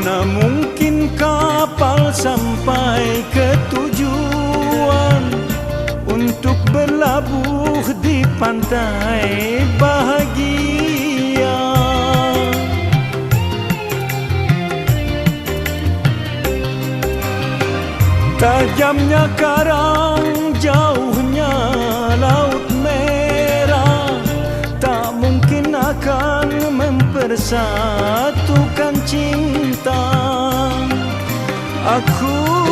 Mana mungkin kapal sampai ke tujuan untuk berlabuh di pantai bahagia. Tajamnya karang, jauhnya laut merah, tak mungkin akan mempersatukan cinta. Aku